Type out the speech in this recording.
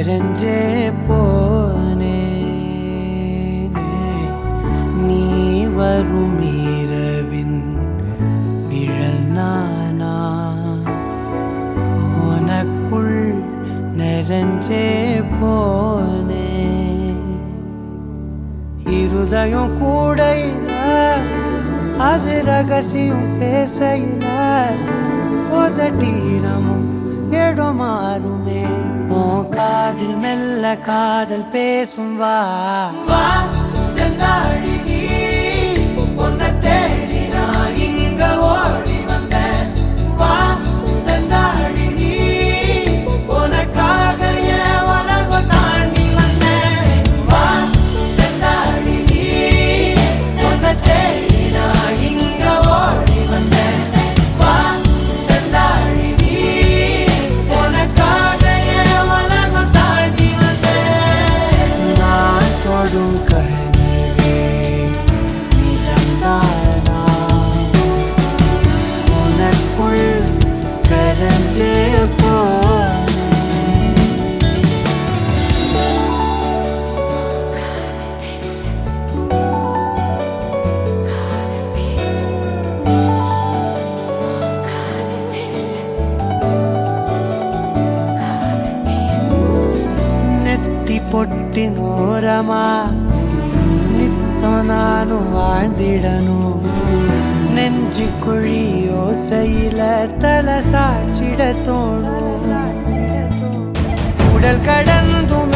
கரஞ்சே போனே நீ வரும் இரவின் நிழல் நானா உனக்குள் நிறைஞ்சே போனே இருதயம் கூடையில அது ரகசியம் பேசையில உதட்டீரமும் இடம் மாறுமே உன் காதில் மெல்ல காதல் பேசும் வா வா செந்தாழி நீ உன்னை தேடி நான் இங்க ஓடி வந்தேன் வா செந்தாழி நீ உனக்காக என் உலகம் தாண்டி வந்தேன் வா செந்தாழி நீ உன்னை தேடி நான் இங்க ஓடி வந்தேன் வா செந்தாழி நீ உனக்காக என் உலகம் தாண்டி வந்தேன் நான் தொடும் கனவே நிஜம்தானா உனக்குள் கரஞ்சே போனே நெத்தி பொட்டின் ஓரமா நித்தம் நானும் வாழ்ந்திடணும் நெஞ்சு குழி ஓசையில தலை சாட்சிட தோணும் உடல் கடந்தும்